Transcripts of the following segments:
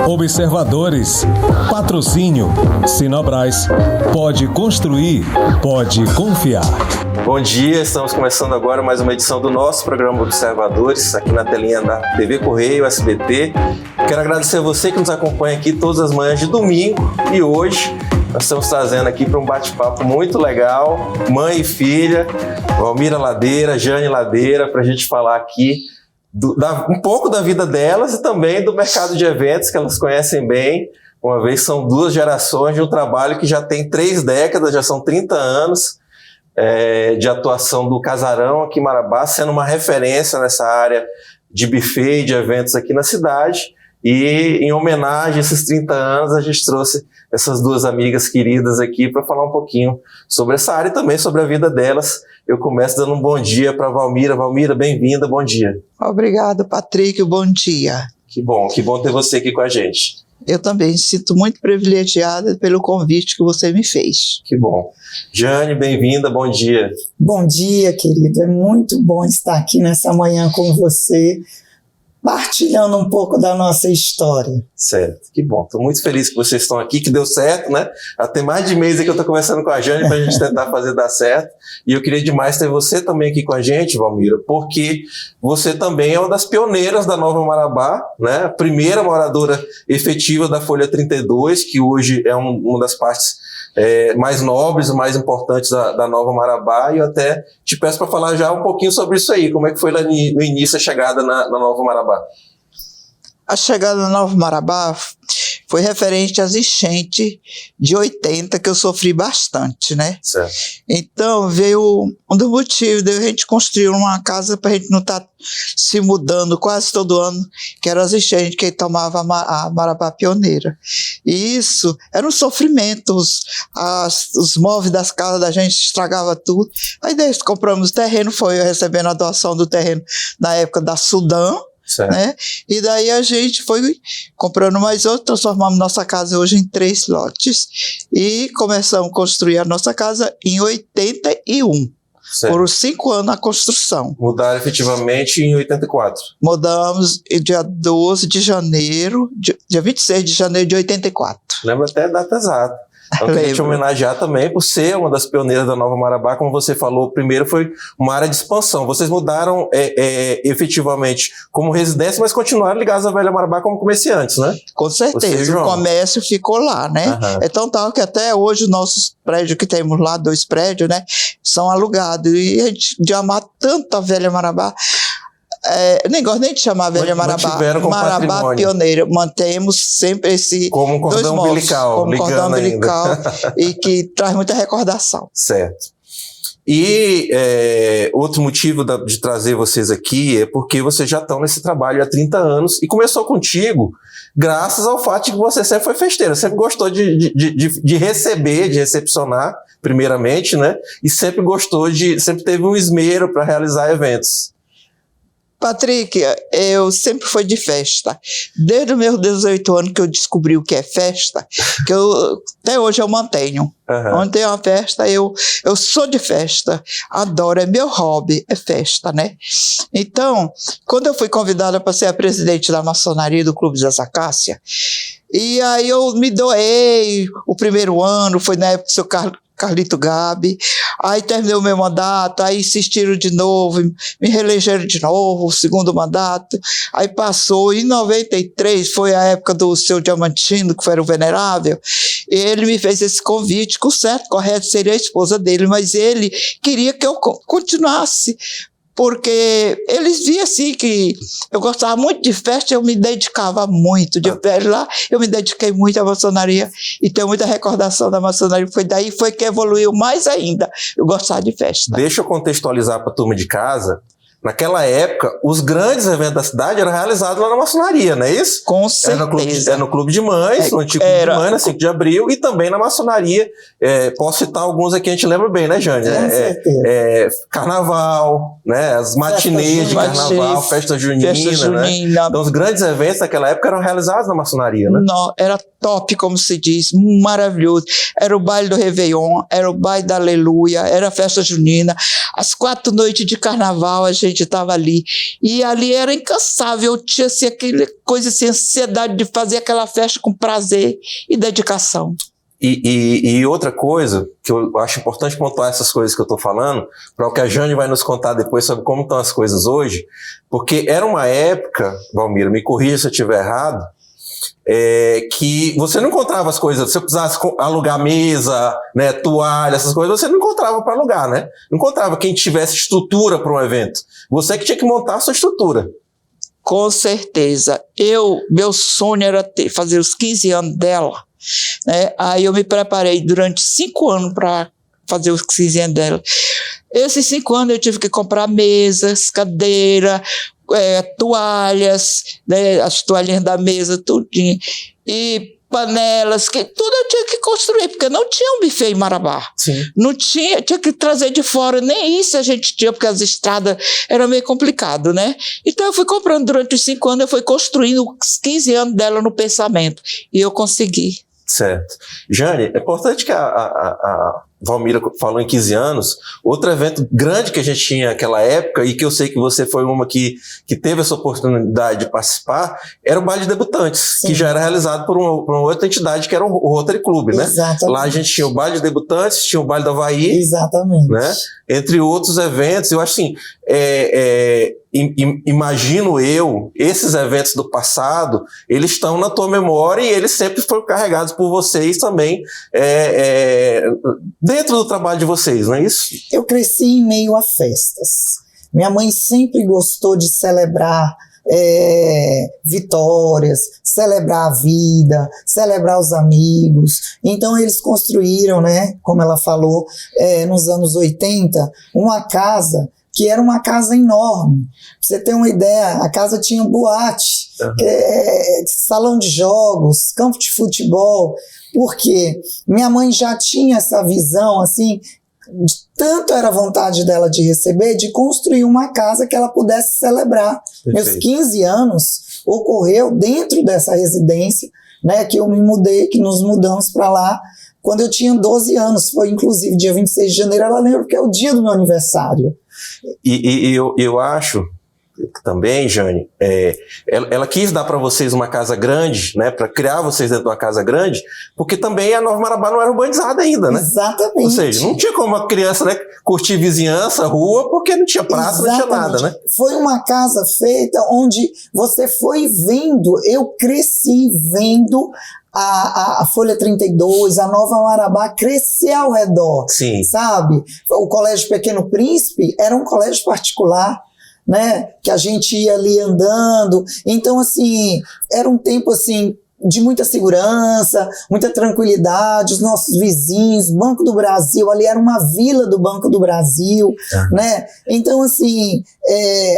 Observadores. Patrocínio. Sinobras. Pode construir, pode confiar. Bom dia, estamos começando agora mais uma edição do nosso programa Observadores, aqui na telinha da TV Correio, SBT. Quero agradecer a você que nos acompanha aqui todas as manhãs de domingo e hoje nós estamos trazendo aqui para um bate-papo muito legal, mãe e filha, Valmira Ladeira, Jane Ladeira, para a gente falar aqui um pouco da vida delas e também do mercado de eventos que elas conhecem bem, uma vez são duas gerações de um trabalho que já tem 3 décadas, já são 30 anos de atuação do Casarão aqui em Marabá, sendo uma referência nessa área de buffet e de eventos aqui na cidade. E em homenagem a esses 30 anos, a gente trouxe essas duas amigas queridas aqui para falar um pouquinho sobre essa área e também sobre a vida delas. Eu começo dando um bom dia para a Valmira. Valmira, bem-vinda, bom dia. Obrigado, Patrick, bom dia. Que bom ter você aqui com a gente. Eu também me sinto muito privilegiada pelo convite que você me fez. Que bom. Jane, bem-vinda, bom dia. Bom dia, querido. É muito bom estar aqui nessa manhã com você, partilhando um pouco da nossa história. Certo, que bom. Estou muito feliz que vocês estão aqui, que deu certo, né? Já tem mais de mês que eu estou conversando com a Jane para a gente tentar fazer dar certo. E eu queria demais ter você também aqui com a gente, Valmira, porque você também é uma das pioneiras da Nova Marabá, né? A primeira moradora efetiva da Folha 32, que hoje é uma das partes mais nobres e mais importantes da Nova Marabá, e eu até te peço para falar já um pouquinho sobre isso aí, como é que foi lá no início a chegada na Nova Marabá? A chegada na Nova Marabá foi referente às enchentes de 80, que eu sofri bastante, né? Certo. Então veio um dos motivos de a gente construir uma casa para a gente não estar se mudando quase todo ano, que eram as enchentes que tomava a Marabá Pioneira. E isso era um sofrimento, os móveis das casas da gente estragava tudo. Aí daí compramos o terreno, foi eu recebendo a doação do terreno na época da Sudão, né? E daí a gente foi comprando mais outro, transformamos nossa casa hoje em 3 lotes e começamos a construir a nossa casa em 81. Certo. Foram 5 anos a construção. Mudaram efetivamente em 84. Mudamos dia 12 de janeiro, dia 26 de janeiro de 84. Lembro até a data exata. Então, eu queria te homenagear também por ser uma das pioneiras da Nova Marabá. Como você falou, primeiro foi uma área de expansão. Vocês mudaram efetivamente como residência, mas continuaram ligados à Velha Marabá como comerciantes, né? Com certeza, o comércio ficou lá, né? Uhum. É tão tal que até hoje os nossos prédios que temos lá, 2 prédios, né, são alugados. E a gente de amar tanto a Velha Marabá, nem gosto nem de chamar a Velha Marabá, Marabá Pioneira, mantemos sempre esse como um cordão umbilical, como cordão umbilical e que traz muita recordação. Certo. E outro motivo de trazer vocês aqui é porque vocês já estão nesse trabalho há 30 anos e começou contigo graças ao fato de que você sempre foi festeira, sempre gostou de receber, de recepcionar, primeiramente, né? E sempre sempre teve um esmero para realizar eventos. Patrick, eu sempre fui de festa. Desde os meus 18 anos que eu descobri o que é festa, que até hoje eu mantenho. Uhum. Onde tem uma festa, eu sou de festa, adoro, é meu hobby, é festa, né? Então, quando eu fui convidada para ser a presidente da maçonaria do Clube das Acácias, e aí eu me doei, o primeiro ano foi na época do seu Carlito Gabi, aí terminei o meu mandato, aí insistiram de novo, me reelegeram de novo, o segundo mandato, aí passou, em 93 foi a época do seu Diamantino, que era o venerável, e ele me fez esse convite, que o certo, correto, seria a esposa dele, mas ele queria que eu continuasse, porque eles viam assim que eu gostava muito de festa, eu me dedicava muito, lá eu me dediquei muito à maçonaria e tenho muita recordação da maçonaria, foi daí que evoluiu mais ainda, eu gostava de festa. Deixa eu contextualizar para a turma de casa. Naquela época, os grandes eventos da cidade eram realizados lá na maçonaria, não é isso? Com certeza. Era no Clube de Mães, no antigo Clube de Mães, na 5 de abril, e também na maçonaria. Posso citar alguns aqui, a gente lembra bem, né, Jane? Com certeza. Carnaval, né? As matinês de carnaval, festa junina, né? Então, os grandes eventos daquela época eram realizados na maçonaria, né? Não, era top, como se diz, maravilhoso. Era o baile do Réveillon, era o baile da Aleluia, era a festa junina. As 4 noites de carnaval, a gente gente estava ali. E ali era incansável, eu tinha assim, aquela coisa, assim, ansiedade de fazer aquela festa com prazer e dedicação. E outra coisa, que eu acho importante pontuar essas coisas que eu estou falando, para o que a Jane vai nos contar depois sobre como estão as coisas hoje, porque era uma época, Valmira, me corrija se eu estiver errado, que você não encontrava as coisas, se você precisasse alugar mesa, né, toalha, essas coisas, você não encontrava para alugar, né? Não encontrava quem tivesse estrutura para um evento. Você que tinha que montar a sua estrutura. Com certeza. Meu sonho era fazer os 15 anos dela, né? Aí eu me preparei durante 5 anos para fazer os 15 anos dela. Esses 5 anos eu tive que comprar mesas, cadeira, toalhas, né, as toalhinhas da mesa, tudinho, e panelas, tudo eu tinha que construir, porque não tinha um buffet em Marabá. Sim. Não tinha que trazer de fora, nem isso a gente tinha, porque as estradas eram meio complicado, né? Então eu fui comprando durante os 5 anos, eu fui construindo os 15 anos dela no pensamento, e eu consegui. Certo. Jane, é importante que a Valmira falou em 15 anos, outro evento grande que a gente tinha naquela época, e que eu sei que você foi uma que teve essa oportunidade de participar, era o baile de debutantes, sim, que já era realizado por uma outra entidade, que era o Rotary Club, né? Exatamente. Lá a gente tinha o baile de debutantes, tinha o baile do Havaí. Exatamente. Né? Entre outros eventos, eu acho assim, imagino eu, esses eventos do passado, eles estão na tua memória e eles sempre foram carregados por vocês também, dentro do trabalho de vocês, não é isso? Eu cresci em meio a festas. Minha mãe sempre gostou de celebrar vitórias, celebrar a vida, celebrar os amigos. Então eles construíram, né, como ela falou, nos anos 80, uma casa que era uma casa enorme. Pra você ter uma ideia, a casa tinha boate, salão de jogos, campo de futebol, porque minha mãe já tinha essa visão, assim, tanto era a vontade dela de receber, de construir uma casa que ela pudesse celebrar. Perfeito. Meus 15 anos ocorreu dentro dessa residência, né, que eu me mudei, que nos mudamos para lá, quando eu tinha 12 anos, foi inclusive dia 26 de janeiro, ela lembra que é o dia do meu aniversário. E eu acho também, Jane, ela quis dar para vocês uma casa grande, né, para criar vocês dentro de uma casa grande, porque também a Nova Marabá não era urbanizada ainda, né? Exatamente. Ou seja, não tinha como a criança, né, curtir vizinhança, rua, porque não tinha praça, não tinha nada, né? Foi uma casa feita onde você foi vendo, eu cresci vendo a Folha 32, a Nova Marabá crescer ao redor, sim, sabe? O Colégio Pequeno Príncipe era um colégio particular, né, que a gente ia ali andando, então assim, era um tempo assim, de muita segurança, muita tranquilidade, os nossos vizinhos, Banco do Brasil, ali era uma vila do Banco do Brasil, né, então assim,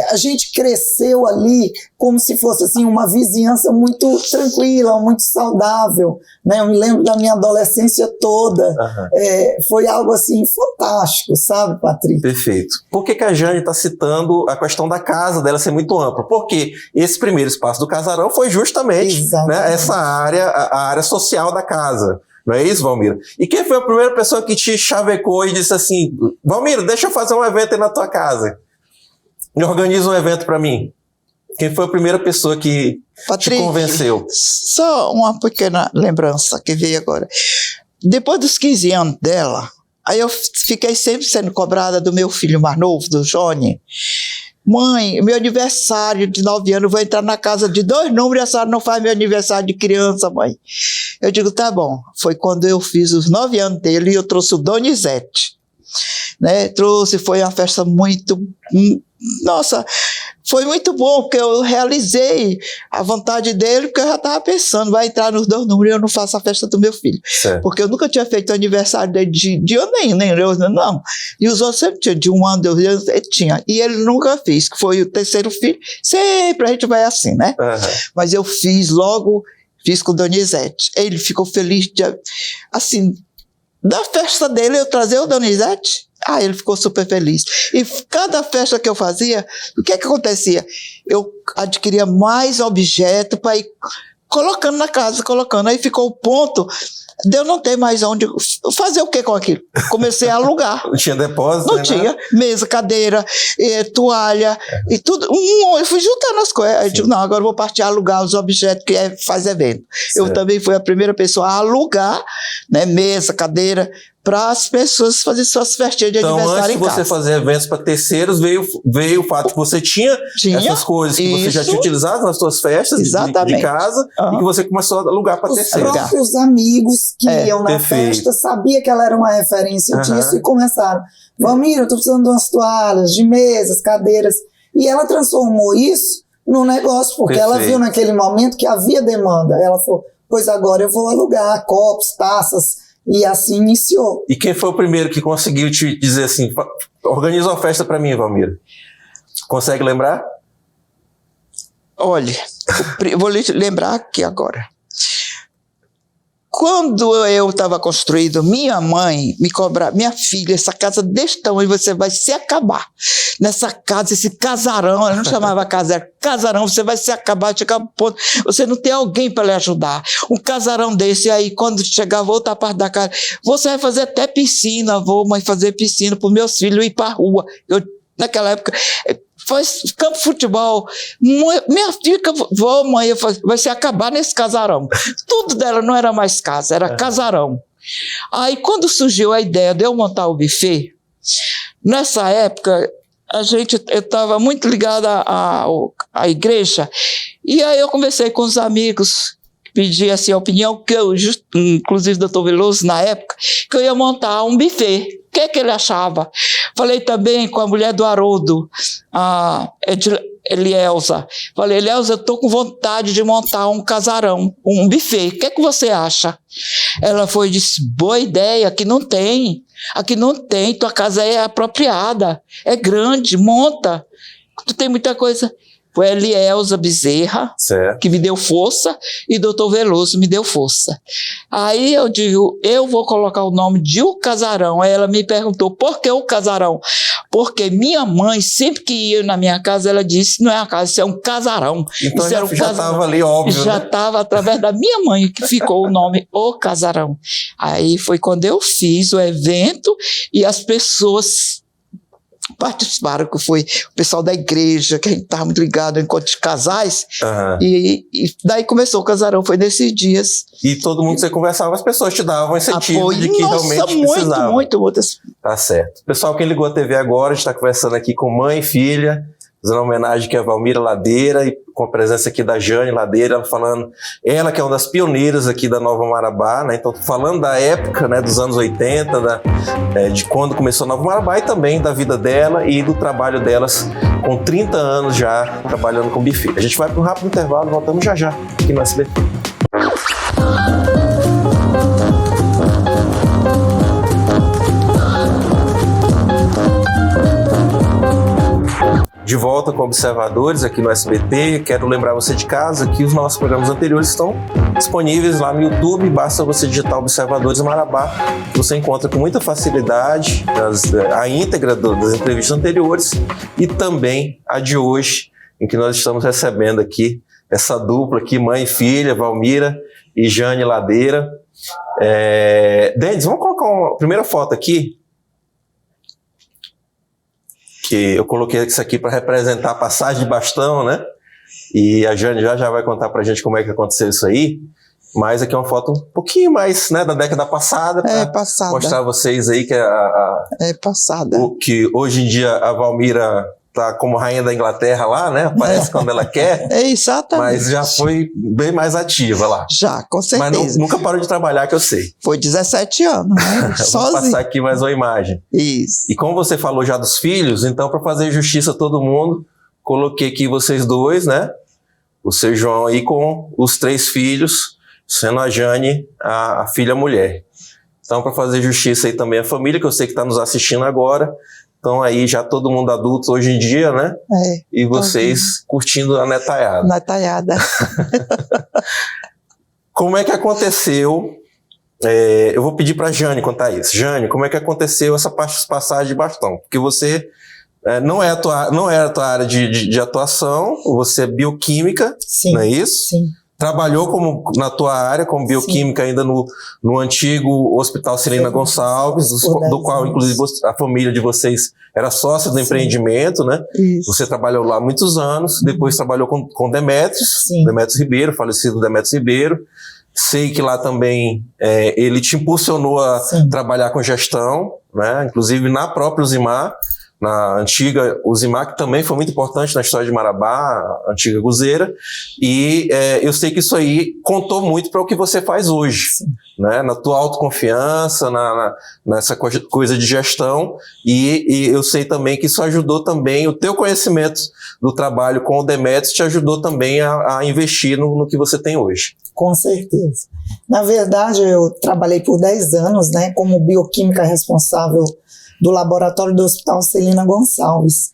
a gente cresceu ali como se fosse assim, uma vizinhança muito tranquila, muito saudável, né, eu me lembro da minha adolescência toda, foi algo assim fantástico, sabe, Patrick? Perfeito. Por que a Jane está citando a questão da casa dela ser muito ampla? Porque esse primeiro espaço do casarão foi justamente, né, essa área, a área social da casa. Não é isso, Valmira? E quem foi a primeira pessoa que te chavecou e disse assim, Valmira, deixa eu fazer um evento aí na tua casa. Organiza um evento para mim. Quem foi a primeira pessoa que Patrick, te convenceu? Só uma pequena lembrança que veio agora. Depois dos 15 anos dela, aí eu fiquei sempre sendo cobrada do meu filho mais novo, do Johnny. Mãe, meu aniversário de 9 anos, eu vou entrar na casa de 2 números e a senhora não faz meu aniversário de criança, mãe. Eu digo, tá bom. Foi quando eu fiz os 9 anos dele e eu trouxe o Donizete. Né? Foi uma festa muito... Nossa, foi muito bom, porque eu realizei a vontade dele, porque eu já estava pensando, vai entrar nos 2 números e eu não faço a festa do meu filho. Certo. Porque eu nunca tinha feito o aniversário dele de ano nenhum, não. E os outros sempre tinham, de 1 ano, 2 anos, ele tinha. E ele nunca fez, que foi o 3º filho. Sempre a gente vai assim, né? Mas eu fiz com o Donizete. Ele ficou feliz de, assim, da festa dele eu trazer o Donizete. Ele ficou super feliz. E cada festa que eu fazia, o que acontecia? Eu adquiria mais objeto para ir colocando na casa, Aí ficou o ponto Eu não tenho mais onde fazer o que com aquilo. Comecei a alugar. Não tinha depósito? Não tinha. Mesa, cadeira, toalha e tudo. Eu fui juntando as coisas. Aí eu digo, não, agora eu vou partir a alugar os objetos que faz evento. Certo. Eu também fui a primeira pessoa a alugar, né, mesa, cadeira, para as pessoas fazerem suas festinhas de aniversário em casa. Então, antes de você fazer eventos para terceiros, veio o fato que você tinha essas coisas que você já tinha utilizado nas suas festas de casa e que você começou a alugar para terceiros. Os próprios amigos que iam na festa sabia que ela era uma referência disso e começaram. Valmira, eu estou precisando de umas toalhas, de mesas, cadeiras. E ela transformou isso num negócio, porque ela viu naquele momento que havia demanda. Ela falou, pois agora eu vou alugar copos, taças. E assim iniciou. E quem foi o primeiro que conseguiu te dizer assim, organiza uma festa para mim, Valmira? Consegue lembrar? Olha, vou lembrar aqui agora. Quando eu estava construindo, minha mãe me cobrava, minha filha, essa casa desse tamanho você vai se acabar. Nessa casa, esse casarão, ela não chamava casa, era casarão, você vai se acabar, chegar ao ponto, você não tem alguém para lhe ajudar. Um casarão desse, aí quando chegar outra parte da casa, você vai fazer até piscina, vou mãe fazer piscina para os meus filhos ir para a rua. Eu, naquela época, faz campo de futebol, minha filha, mãe, vai se acabar nesse casarão. Tudo dela não era mais casa, era casarão. Aí quando surgiu a ideia de eu montar o buffet, nessa época, eu estava muito ligada à igreja, e aí eu conversei com os amigos, pedi assim, a opinião, que eu, inclusive o doutor Veloso, na época, que eu ia montar um buffet. O que ele achava? Falei também com a mulher do Haroldo, a Elielza. Falei, Elielza, eu estou com vontade de montar um casarão, um buffet. O que você acha? Ela foi e disse, boa ideia, aqui não tem, tua casa é apropriada, é grande, monta, tu tem muita coisa. Foi a Elielza Bezerra, que me deu força, e o doutor Veloso me deu força. Aí eu digo, eu vou colocar o nome de O Casarão. Aí ela me perguntou, por que O Casarão? Porque minha mãe, sempre que ia na minha casa, ela disse, não é uma casa, isso é um casarão. Então já estava ali, óbvio. Já estava, através da minha mãe, que ficou o nome O Casarão. Aí foi quando eu fiz o evento, e as pessoas participaram, que foi o pessoal da igreja, que a gente estava muito ligado em encontro de casais, e daí começou o casarão, foi nesses dias. E todo mundo que você conversava, as pessoas te davam incentivo apoio, de que realmente precisava. Muito. Tá certo. Pessoal, quem ligou a TV agora, a gente está conversando aqui com mãe e filha, fazendo uma homenagem aqui a Valmira Ladeira, e com a presença aqui da Jane Ladeira, ela que é uma das pioneiras aqui da Nova Marabá, né? Então, falando da época, né, dos anos 80, de quando começou a Nova Marabá, e também da vida dela e do trabalho delas com 30 anos já trabalhando com buffet. A gente vai para um rápido intervalo, voltamos já aqui no SBT. De volta com Observadores aqui no SBT. Quero lembrar você de casa que os nossos programas anteriores estão disponíveis lá no YouTube. Basta você digitar Observadores Marabá, que você encontra com muita facilidade a íntegra das entrevistas anteriores e também a de hoje, em que nós estamos recebendo aqui essa dupla aqui, mãe e filha, Valmira e Jane Ladeira. Denis, vamos colocar uma primeira foto aqui. Que eu coloquei isso aqui para representar a passagem de bastão, né? E a Jane já vai contar pra gente como é que aconteceu isso aí. Mas aqui é uma foto um pouquinho mais, né, da década passada. Passada. Mostrar a vocês aí que passada. Que hoje em dia a Valmira tá como rainha da Inglaterra lá, né? Aparece quando ela quer. Exatamente. Mas já foi bem mais ativa lá. Já, com certeza. Mas nunca parou de trabalhar, que eu sei. Foi 17 anos, né? Vou passar aqui mais uma imagem. Isso. E como você falou já dos filhos, então para fazer justiça a todo mundo, coloquei aqui vocês dois, né? O seu João aí com os 3 filhos, sendo a Jane a filha mulher. Então, para fazer justiça aí também a família, que eu sei que está nos assistindo agora. Então aí já todo mundo adulto hoje em dia, né? E vocês curtindo a netaiada. Netaiada. Como é que aconteceu? Eu vou pedir para a Jane contar isso. Jane, como é que aconteceu essa passagem de bastão? Porque você não é a tua área de atuação, você é bioquímica, sim, não é isso? Sim. trabalhou na tua área, como bioquímica, ainda no antigo Hospital Celina Gonçalves, do qual, inclusive, a família de vocês era sócia do empreendimento, né? Isso. Você trabalhou lá há muitos anos, depois trabalhou com Demetrios Ribeiro, falecido Demetrios Ribeiro. Sei que lá também ele te impulsionou a trabalhar com gestão, né? Inclusive na própria Usimar, na antiga Usimar, que também foi muito importante na história de Marabá, a antiga Guzeira, e eu sei que isso aí contou muito para o que você faz hoje, né? Na tua autoconfiança, nessa coisa de gestão, e eu sei também que isso ajudou também, o teu conhecimento do trabalho com o Demetrios te ajudou também a investir no que você tem hoje. Com certeza. Na verdade, eu trabalhei por 10 anos, né, como bioquímica responsável do laboratório do Hospital Celina Gonçalves.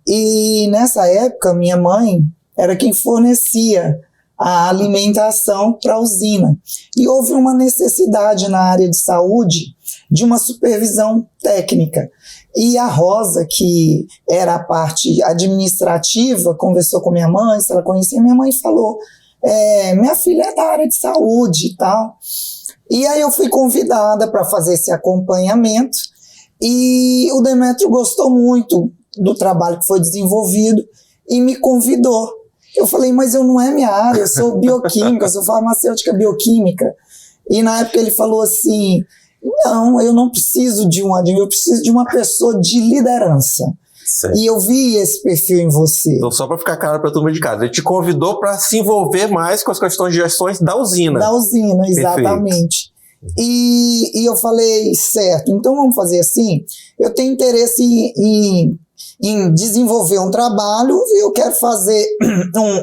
E nessa época, minha mãe era quem fornecia a alimentação para a usina. E houve uma necessidade na área de saúde de uma supervisão técnica. E a Rosa, que era a parte administrativa, conversou com minha mãe, se ela conhecia minha mãe, falou: minha filha é da área de saúde e tal. E aí eu fui convidada para fazer esse acompanhamento. E o Demétrio gostou muito do trabalho que foi desenvolvido e me convidou. Eu falei, mas eu não é minha área, eu sou bioquímica, eu sou farmacêutica bioquímica. E na época ele falou assim, não, eu não preciso de um admin, eu preciso de uma pessoa de liderança. Certo. E eu vi esse perfil em você. Então, só para ficar claro para a turma de casa, ele te convidou para se envolver mais com as questões de gestões da usina. Da usina, exatamente. E eu falei, certo, então vamos fazer assim, eu tenho interesse em desenvolver um trabalho, eu quero fazer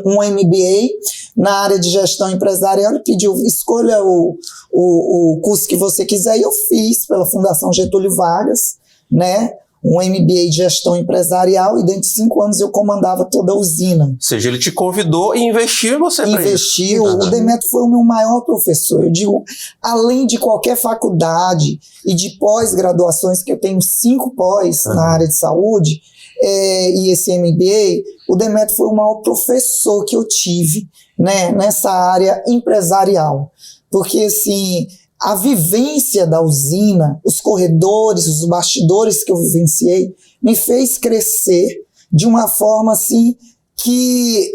um MBA na área de gestão empresarial. Ele pediu, escolha o curso que você quiser, e eu fiz pela Fundação Getúlio Vargas, né? Um MBA de gestão empresarial, e dentro de 5 anos eu comandava toda a usina. Ou seja, ele te convidou e investiu em você. Investiu. O Demétrio foi o meu maior professor. Eu digo, além de qualquer faculdade e de pós-graduações, que eu tenho 5 pós na área de saúde, e esse MBA, o Demétrio foi o maior professor que eu tive, né, nessa área empresarial. Porque, assim, a vivência da usina, os corredores, os bastidores que eu vivenciei, me fez crescer de uma forma assim que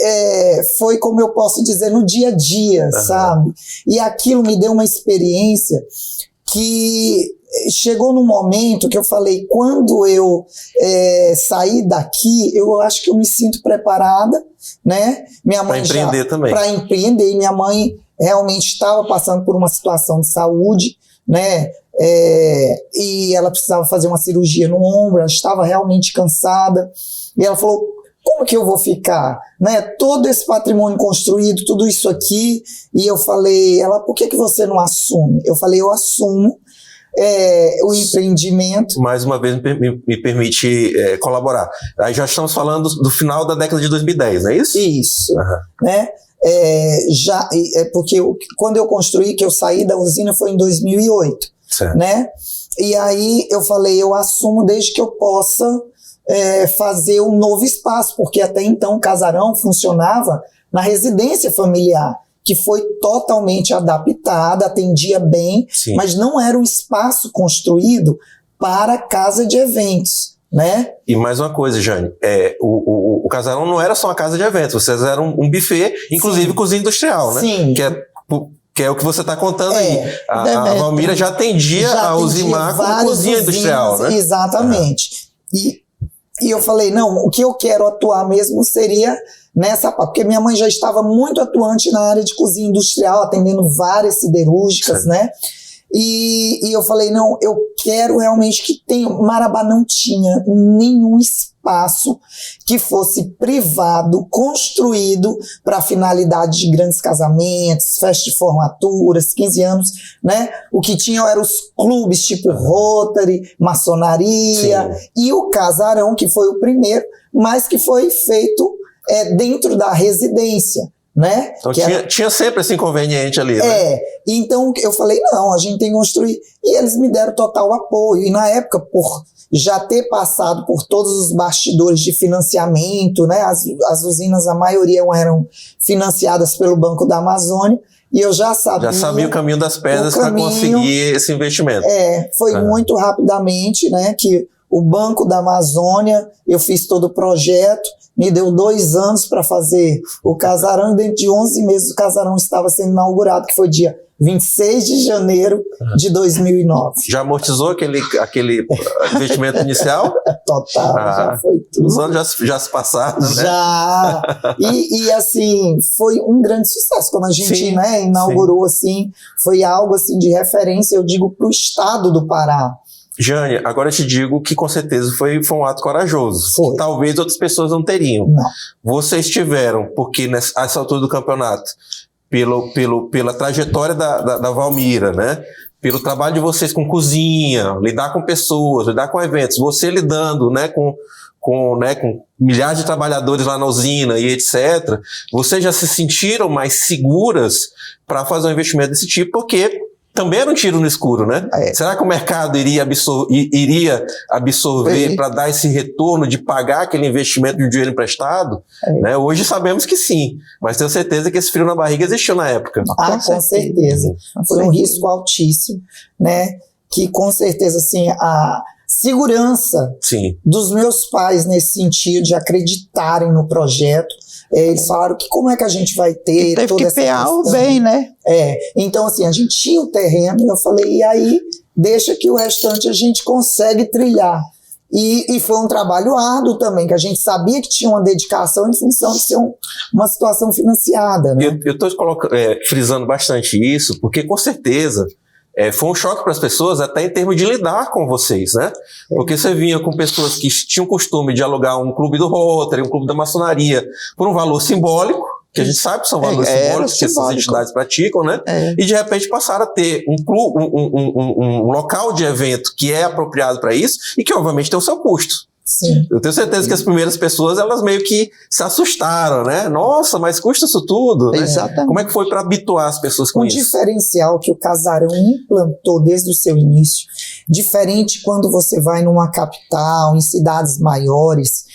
foi, como eu posso dizer, no dia a dia, sabe? E aquilo me deu uma experiência que chegou num momento que eu falei, quando eu sair daqui, eu acho que eu me sinto preparada, né? Minha mãe para empreender também. Para empreender, e minha mãe realmente estava passando por uma situação de saúde, né? E ela precisava fazer uma cirurgia no ombro, ela estava realmente cansada, e ela falou, como que eu vou ficar, né? Todo esse patrimônio construído, tudo isso aqui. E eu falei, ela, por que você não assume? Eu falei, eu assumo o empreendimento. Mais uma vez me permite colaborar. Aí já estamos falando do final da década de 2010, não é isso? Isso, né? Porque quando eu construí, que eu saí da usina, foi em 2008, certo, né? E aí eu falei, eu assumo desde que eu possa fazer um novo espaço, porque até então o casarão funcionava na residência familiar, que foi totalmente adaptada, atendia bem, sim, mas não era um espaço construído para casa de eventos, né? E mais uma coisa, Jane, o casarão não era só uma casa de eventos, vocês eram um buffet, inclusive, sim, cozinha industrial, né? Sim. Que é o que você está contando aí. A Valmira já atendia a Usimar como cozinha industrial, né? Exatamente. E eu falei, não, o que eu quero atuar mesmo seria nessa parte, porque minha mãe já estava muito atuante na área de cozinha industrial, atendendo várias siderúrgicas, certo, né? E eu falei, não, eu quero realmente que tenha. Marabá não tinha nenhum espaço que fosse privado, construído para finalidade de grandes casamentos, festas de formaturas, 15 anos, né? O que tinha eram os clubes tipo Rotary, maçonaria, sim, e o casarão, que foi o primeiro, mas que foi feito dentro da residência, né? Então tinha sempre esse inconveniente ali, né? Então eu falei, não, a gente tem que construir. E eles me deram total apoio. E na época, por já ter passado por todos os bastidores de financiamento, né? As usinas, a maioria eram financiadas pelo Banco da Amazônia, e eu já sabia o caminho das pedras para conseguir esse investimento. Foi muito rapidamente, né, que o Banco da Amazônia, eu fiz todo o projeto, me deu 2 anos para fazer o casarão, e dentro de 11 meses o casarão estava sendo inaugurado, que foi dia 26 de janeiro de 2009. Já amortizou aquele investimento inicial? Total, já foi tudo. Os anos já se passaram, né? Já! E assim, foi um grande sucesso. Quando a gente inaugurou, assim, foi algo assim, de referência, eu digo, para o estado do Pará. Jane, agora eu te digo que com certeza foi um ato corajoso. Foi. Talvez outras pessoas não teriam. Não. Vocês tiveram, porque nessa altura do campeonato, pela trajetória da Valmira, né? Pelo trabalho de vocês com cozinha, lidar com pessoas, lidar com eventos, você lidando, né, com milhares de trabalhadores lá na usina e etc., vocês já se sentiram mais seguras para fazer um investimento desse tipo, porque também era um tiro no escuro, né? Será que o mercado iria absorver para dar esse retorno de pagar aquele investimento de dinheiro emprestado? Né? Hoje sabemos que sim, mas tenho certeza que esse frio na barriga existiu na época. Com certeza. Foi um risco altíssimo, né? Que com certeza, assim, a segurança dos meus pais nesse sentido de acreditarem no projeto, eles falaram que como é que a gente vai ter teve toda que essa pear questão, o bem, né? Então assim, a gente tinha o terreno, e eu falei, e aí deixa que o restante a gente consegue trilhar. E foi um trabalho árduo também, que a gente sabia que tinha uma dedicação em função de ser uma situação financiada, né? Eu estou frisando bastante isso, porque com certeza foi um choque para as pessoas, até em termos de lidar com vocês, né? Porque você vinha com pessoas que tinham costume de alugar um clube do Rotary, um clube da maçonaria, por um valor simbólico, que a gente sabe que são valores simbólicos que essas entidades praticam, né? E de repente passaram a ter um local de evento que é apropriado para isso e que obviamente tem o seu custo. Sim. Eu tenho certeza que as primeiras pessoas, elas meio que se assustaram, né? Nossa, mas custa isso tudo? Né? Exatamente. Como é que foi para habituar as pessoas com isso? O diferencial que o casarão implantou desde o seu início, diferente quando você vai numa capital, em cidades maiores,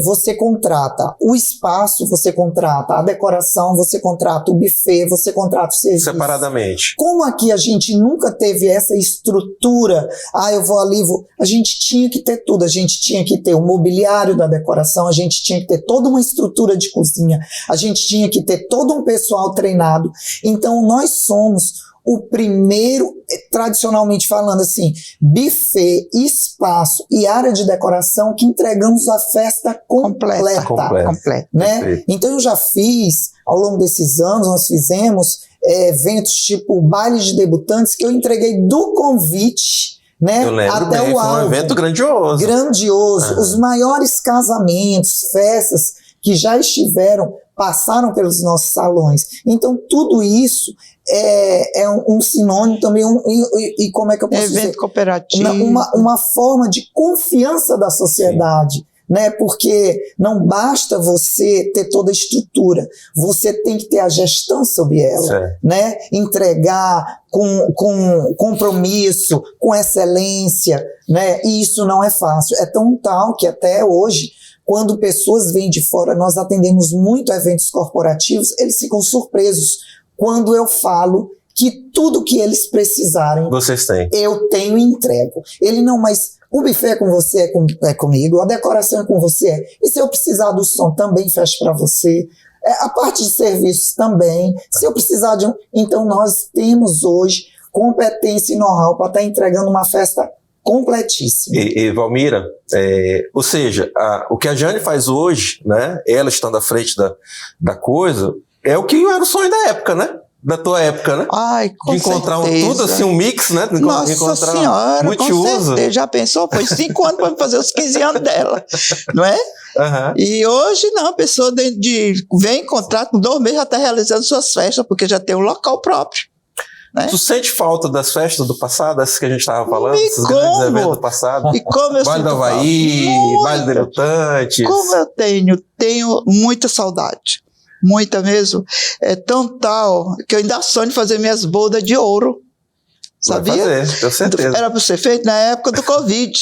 você contrata o espaço, você contrata a decoração, você contrata o buffet, você contrata o serviço. Separadamente. Como aqui a gente nunca teve essa estrutura, eu vou ali, a gente tinha que ter tudo, a gente tinha que ter o mobiliário da decoração, a gente tinha que ter toda uma estrutura de cozinha, a gente tinha que ter todo um pessoal treinado. Então nós somos o primeiro, tradicionalmente falando assim, buffet, espaço e área de decoração que entregamos a festa completa. Né? Então eu já fiz, ao longo desses anos, nós fizemos eventos tipo baile de debutantes que eu entreguei do convite, né, eu lembro até bem, o foi um álbum. evento grandioso. Grandioso. Os maiores casamentos, festas que já passaram pelos nossos salões. Então, tudo isso é um sinônimo também, e como é que eu posso dizer? Evento cooperativo. Uma forma de confiança da sociedade. Né? Porque não basta você ter toda a estrutura, você tem que ter a gestão sobre ela, né? Entregar com compromisso, com excelência, né? E isso não é fácil. É tão tal que até hoje, quando pessoas vêm de fora, nós atendemos muito eventos corporativos, eles ficam surpresos quando eu falo que tudo que eles precisarem, vocês têm. Eu tenho e entrego. Ele não, mas o buffet é com você, é comigo, a decoração é com você. E se eu precisar do som, também fecho para você. A parte de serviços também. Se eu precisar de Então nós temos hoje competência e know-how para estar entregando uma festa completíssima. E Valmira, ou seja, o que a Jane faz hoje, né, ela estando à frente da coisa, é o que era o sonho da época, né? Da tua época, né? Ai, com de encontrar certeza. Tudo assim, um mix, né? Nossa encontrar Senhora, multiuso. Com certeza. Já pensou? Foi 5 anos para fazer os 15 anos dela, não é? E hoje não, a pessoa vem em contrato, com 2 meses já está realizando suas festas, porque já tem um local próprio. Né? Tu sente falta das festas do passado, essas que a gente estava falando, esses grandes eventos do passado? E como eu Vale do Havaí, Baile Debutante. Como eu tenho muita saudade. muita mesmo. É tão tal que eu ainda sonho de fazer minhas bodas de ouro. Sabia? Vai fazer, tenho certeza. Era para ser feito na época do Covid.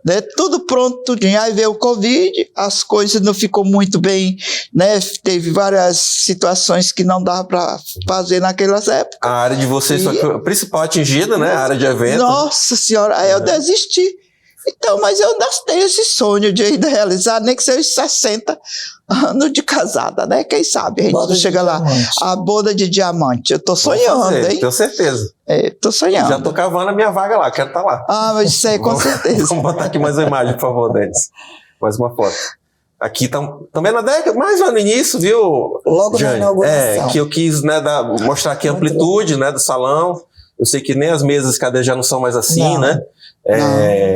Né? Tudo pronto, tudinho. Aí veio o Covid, as coisas não ficou muito bem, né? Teve várias situações que não dava para fazer naquelas épocas. A área de vocês foi a principal atingida, né? A área de evento. Nossa Senhora, aí eu desisti. Então, mas eu ainda tenho esse sonho de ainda realizar, nem que seja os 60 anos de casada, né? Quem sabe a gente chega lá. A boda de diamante. Eu tô sonhando, hein? Tenho certeza. Tô sonhando. Já tô cavando a minha vaga lá, quero estar lá. Mas isso aí, com certeza. Vamos botar aqui mais uma imagem, por favor, Denis. Mais uma foto. Aqui também na década, mais no início, viu? Logo Jane, na inauguração. Que eu quis, né, mostrar aqui a amplitude, né, do salão. Eu sei que nem as mesas, cadeiras já não são mais assim, né?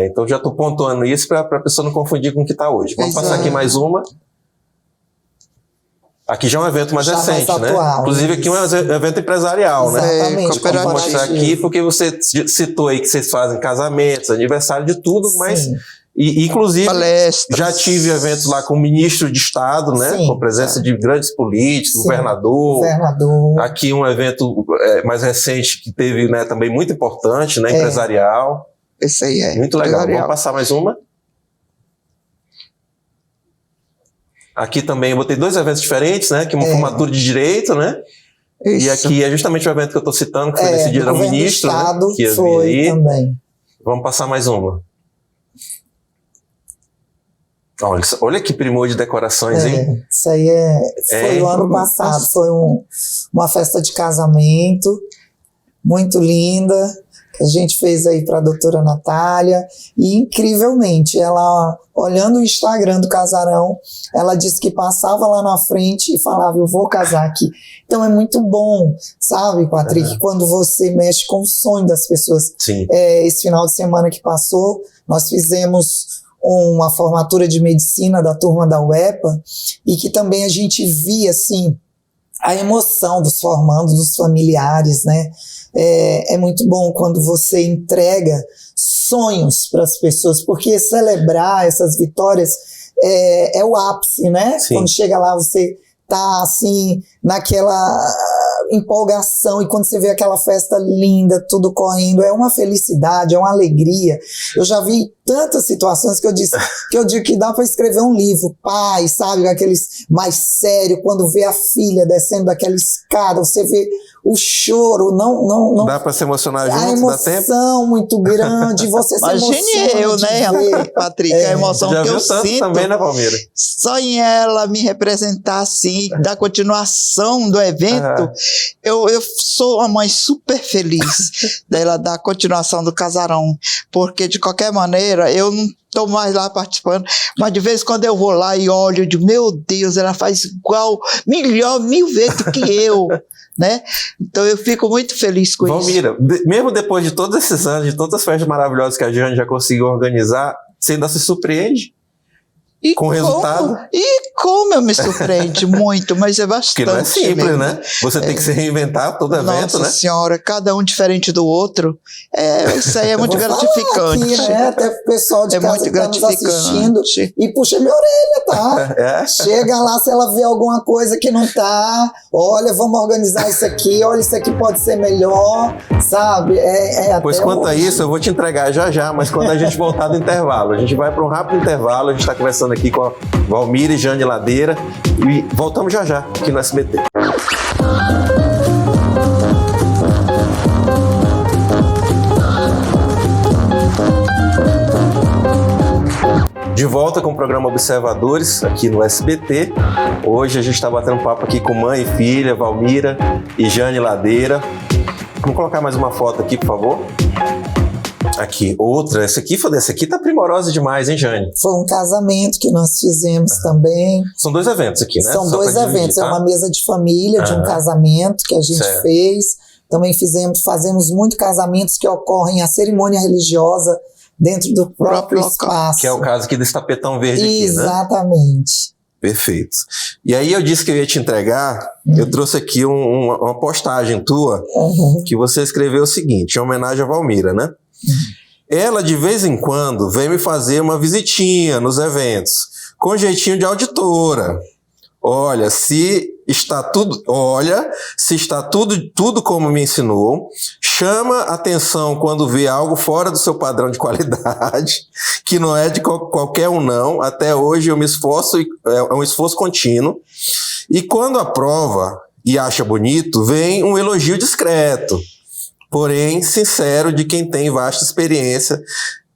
Então já estou pontuando isso para a pessoa não confundir com o que está hoje. Vamos passar aqui mais uma. Aqui já é um evento mais recente, né? Inclusive aqui é um evento empresarial, exatamente, né? Vou mostrar aqui porque você citou aí que vocês fazem casamentos, aniversário de tudo, mas... E, inclusive, palestras. Já tive eventos lá com o ministro de Estado, né? Com presença de grandes políticos, governador. Aqui um evento mais recente que teve, né, também muito importante, né? Empresarial. Esse aí é. Muito legal. Vamos passar mais uma. Aqui também eu botei 2 eventos diferentes, né? Que uma formatura de direito, né? Isso. E aqui é justamente o evento que eu estou citando, que foi decidido ao ministro, né? Que foi também. Vamos passar mais uma. Olha que primor de decorações, hein? Isso aí foi o ano passado, foi uma festa de casamento muito linda, que a gente fez aí para a doutora Natália, e incrivelmente, ela, olhando o Instagram do casarão, ela disse que passava lá na frente e falava, eu vou casar aqui. Então é muito bom, sabe, Patrick, quando você mexe com o sonho das pessoas. Sim. Esse final de semana que passou, nós fizemos uma formatura de medicina da turma da UEPA, e que também a gente via, assim, a emoção dos formandos, dos familiares, né? É muito bom quando você entrega sonhos para as pessoas, porque celebrar essas vitórias é o ápice, né? Sim. Quando chega lá, você tá, assim, naquela empolgação, e quando você vê aquela festa linda, tudo correndo, é uma felicidade, é uma alegria. Eu já vi tantas situações que eu digo que dá para escrever um livro, pai, sabe, aqueles mais sério, quando vê a filha descendo daquela escada, você vê o choro, não dá para se emocionar junto, a emoção muito grande, você se emociona. Imagine eu, né, Patrick, a emoção já que eu tanto sinto também, né, Palmeira? Só em ela me representar assim, da continuação do evento, eu sou uma mãe super feliz dela, da continuação do casarão, porque de qualquer maneira eu não estou mais lá participando, mas de vez em quando eu vou lá e olho, eu digo, meu Deus, ela faz igual, melhor, 1000 vezes do que eu, né? Então eu fico muito feliz com Valmira, mesmo depois de todos esses anos, de todas as festas maravilhosas que a Jane já conseguiu organizar, você ainda se surpreende com o resultado? E como eu me surpreende muito, mas é bastante. Porque não é simples, mesmo, né? Você tem que se reinventar todo evento, Nossa né? Nossa Senhora, cada um diferente do outro. Isso aí é muito gratificante. Aqui, né? Até o pessoal de casa que está nos assistindo e puxa minha orelha, tá? Chega lá, se ela vê alguma coisa que não tá, olha, vamos organizar isso aqui, olha, isso aqui pode ser melhor, sabe? Pois quanto a isso, eu vou te entregar já, mas quando a gente voltar do intervalo, a gente vai para um rápido intervalo, a gente está conversando aqui com a Valmira e Jane Ladeira e voltamos já aqui no SBT. De volta com o programa Observadores aqui no SBT. Hoje a gente está batendo papo aqui com mãe e filha, Valmira e Jane Ladeira. Vamos colocar mais uma foto aqui, por favor. Aqui, outra. Essa aqui tá primorosa demais, hein, Jane? Foi um casamento que nós fizemos também. São 2 eventos aqui, né? São 2 eventos. Dividir, tá? É uma mesa de família de um casamento que a gente fez. Também fazemos muitos casamentos que ocorrem a cerimônia religiosa dentro do próprio espaço. Que é o caso aqui desse tapetão verde aqui, né? Exatamente. Perfeito. E aí eu disse que eu ia te entregar, eu trouxe aqui uma postagem tua, que você escreveu o seguinte, em homenagem a Valmira, né? Ela, de vez em quando, vem me fazer uma visitinha nos eventos, com jeitinho de auditora. Olha, se está tudo, olha, se está tudo como me ensinou, chama atenção quando vê algo fora do seu padrão de qualidade, que não é de qualquer um não, até hoje eu me esforço, é um esforço contínuo, e quando aprova e acha bonito, vem um elogio discreto, porém sincero de quem tem vasta experiência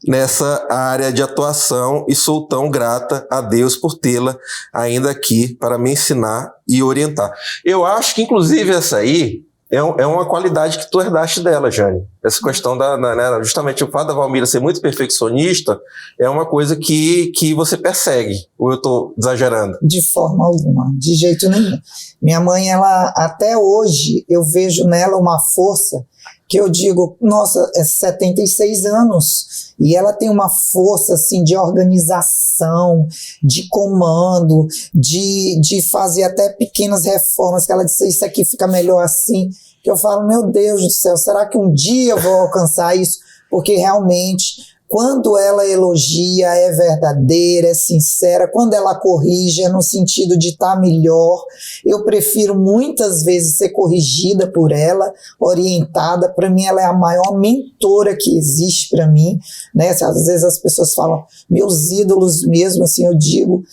nessa área de atuação e sou tão grata a Deus por tê-la ainda aqui para me ensinar e orientar. Eu acho que, inclusive, essa aí é uma qualidade que tu herdaste dela, Jane. Essa questão né, justamente o fato da Valmira ser muito perfeccionista é uma coisa que você persegue, ou eu estou exagerando? De forma alguma, de jeito nenhum. Minha mãe, ela, até hoje, eu vejo nela uma força que eu digo, nossa, é 76 anos, e ela tem uma força, assim, de organização, de comando, de fazer até pequenas reformas, que ela disse, isso aqui fica melhor assim, que eu falo, meu Deus do céu, será que um dia eu vou alcançar isso? Porque realmente, quando ela elogia, é verdadeira, é sincera. Quando ela corrige, é no sentido de estar melhor. Eu prefiro muitas vezes ser corrigida por ela, orientada. Para mim, ela é a maior mentora que existe para mim, né? Às vezes as pessoas falam, meus ídolos mesmo, assim, eu digo,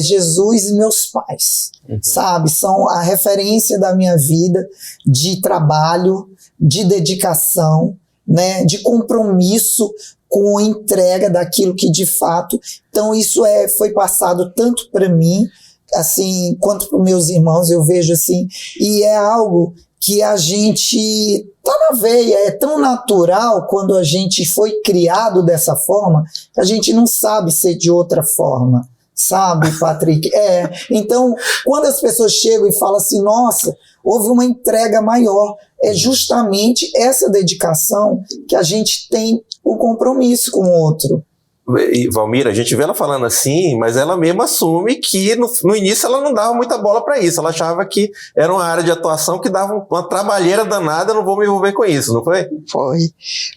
Jesus e meus pais, sabe? São a referência da minha vida de trabalho, de dedicação, né? De compromisso com a entrega daquilo que de fato, então isso foi passado tanto para mim, assim, quanto para os meus irmãos, eu vejo assim, e é algo que a gente tá na veia, é tão natural quando a gente foi criado dessa forma, que a gente não sabe ser de outra forma, sabe, Patrick? Então, quando as pessoas chegam e falam assim, nossa, houve uma entrega maior, é justamente essa dedicação que a gente tem o compromisso com o outro. E, Valmira, a gente vê ela falando assim, mas ela mesma assume que no início ela não dava muita bola para isso, ela achava que era uma área de atuação que dava uma trabalheira danada, eu não vou me envolver com isso, não foi? Foi,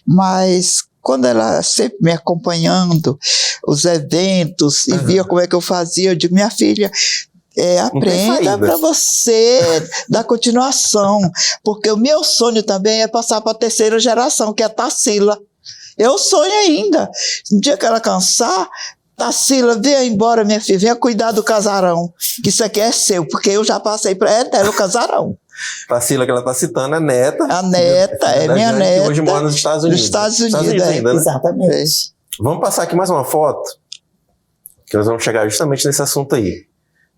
mas quando ela sempre me acompanhando, os eventos, e via como é que eu fazia, eu digo, minha filha, aprenda para você dar continuação, porque o meu sonho também é passar para a terceira geração, que é a Tarsila. Eu sonho ainda. No dia que ela cansar, Tarsila, venha embora, minha filha, venha cuidar do casarão, que isso aqui é seu, porque eu já passei para dela o casarão. Tarsila, que ela está citando, é neta. A neta, minha neta. Que hoje mora nos Estados Unidos. Nos Estados Unidos, ainda, né? Exatamente. Vamos passar aqui mais uma foto, que nós vamos chegar justamente nesse assunto aí.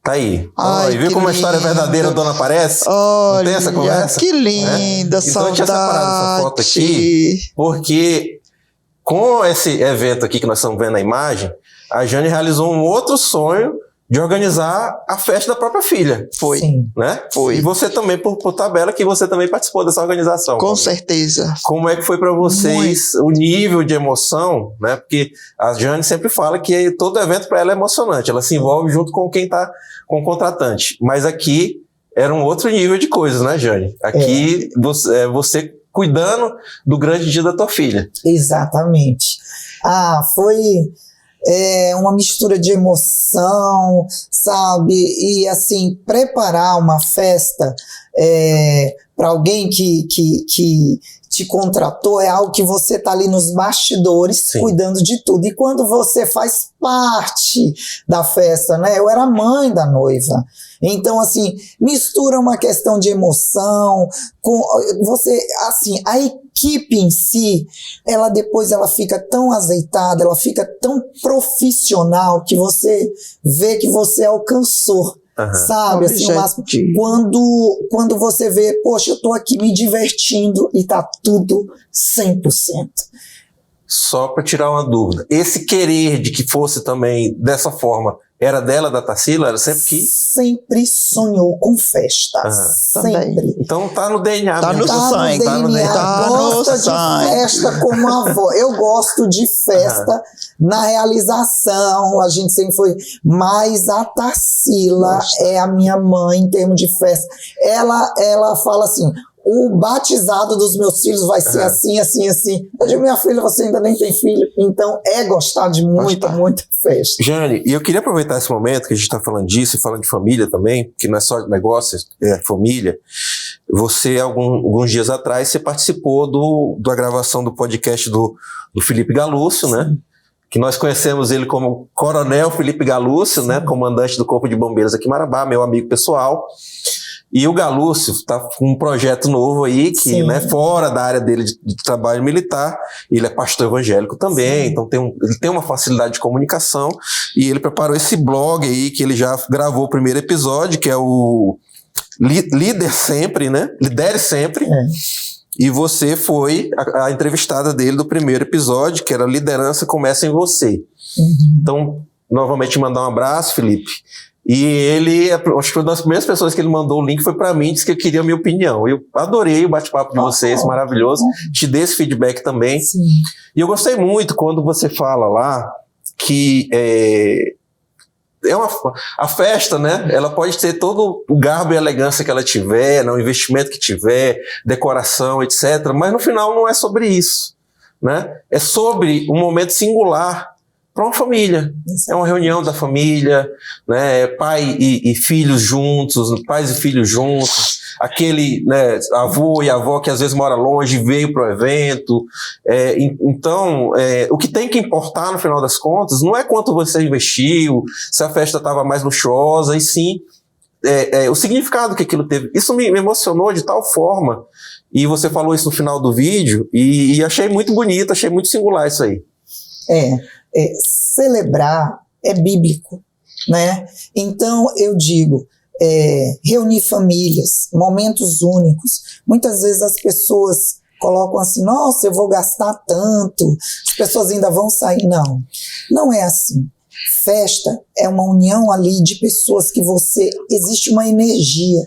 Tá aí. Ai, viu como a história verdadeira dona aparece? Olha, não tem essa conversa? Que linda, saudade. Então eu tinha separado essa foto aqui, porque com esse evento aqui que nós estamos vendo na imagem, a Jane realizou um outro sonho de organizar a festa da própria filha. Foi. Sim. Né? Foi. E você também, por tabela, que você também participou dessa organização. Com certeza. Como é que foi para vocês o nível de emoção, né? Porque a Jane sempre fala que todo evento para ela é emocionante, ela se envolve junto com quem está com o contratante. Mas aqui era um outro nível de coisas, né, Jane? Aqui você cuidando do grande dia da tua filha. Exatamente. Foi uma mistura de emoção, sabe? E assim, preparar uma festa para alguém que te contratou é algo que você tá ali nos bastidores, sim, cuidando de tudo. E quando você faz parte da festa, né? Eu era mãe da noiva. Então, assim, mistura uma questão de emoção com você, assim, a equipe em si, depois ela fica tão azeitada, ela fica tão profissional que você vê que você alcançou. Sabe, assim, quando você vê, poxa, eu tô aqui me divertindo e tá tudo 100%. Só para tirar uma dúvida, esse querer de que fosse também dessa forma, era dela, da Tarsila? Ela sempre quis? Sempre sonhou com festa. Sempre. Então tá no DNA. Tá no sangue. Tá no DNA. Gosta de festa como avó. Eu gosto de festa na realização. A gente sempre foi. Mas a Tarsila é a minha mãe em termos de festa. Ela fala assim, o batizado dos meus filhos vai ser assim, assim, assim. Eu digo, minha filha, você ainda nem tem filho. Então, gostar de muita festa. Jane, e eu queria aproveitar esse momento que a gente está falando disso e falando de família também, que não é só negócios, é família. Você, alguns dias atrás, você participou da gravação do podcast do Felipe Galúcio, né? Que nós conhecemos ele como Coronel Felipe Galúcio, né? Comandante do Corpo de Bombeiros aqui em Marabá, meu amigo pessoal. E o Galúcio está com um projeto novo aí, que, né, fora da área dele de trabalho militar, ele é pastor evangélico também, então ele tem uma facilidade de comunicação, e ele preparou esse blog aí, que ele já gravou o primeiro episódio, que é o Líder Sempre, né? Lidere Sempre. E você foi a entrevistada dele do primeiro episódio, que era Liderança Começa em Você. Então, novamente mandar um abraço, Felipe. E ele, acho que uma das primeiras pessoas que ele mandou o link foi para mim, disse que queria a minha opinião. Eu adorei o bate-papo de vocês, maravilhoso. Te dei esse feedback também. E eu gostei muito quando você fala lá que a festa, né? Ela pode ter todo o garbo e elegância que ela tiver, né, o investimento que tiver, decoração, etc. Mas no final não é sobre isso, né? É sobre um momento singular para uma família. É uma reunião da família, né? Pai e filhos juntos, pais e filhos juntos, aquele, né, avô e avó que às vezes mora longe, veio para o evento. Então, o que tem que importar no final das contas não é quanto você investiu, se a festa estava mais luxuosa, e sim o significado que aquilo teve. Isso me emocionou de tal forma, e você falou isso no final do vídeo, e achei muito bonito, achei muito singular isso aí. Celebrar é bíblico, né? Então eu digo, reunir famílias, momentos únicos. Muitas vezes as pessoas colocam assim, nossa, eu vou gastar tanto, as pessoas ainda vão sair. Não é assim. Festa é uma união ali de pessoas que existe uma energia,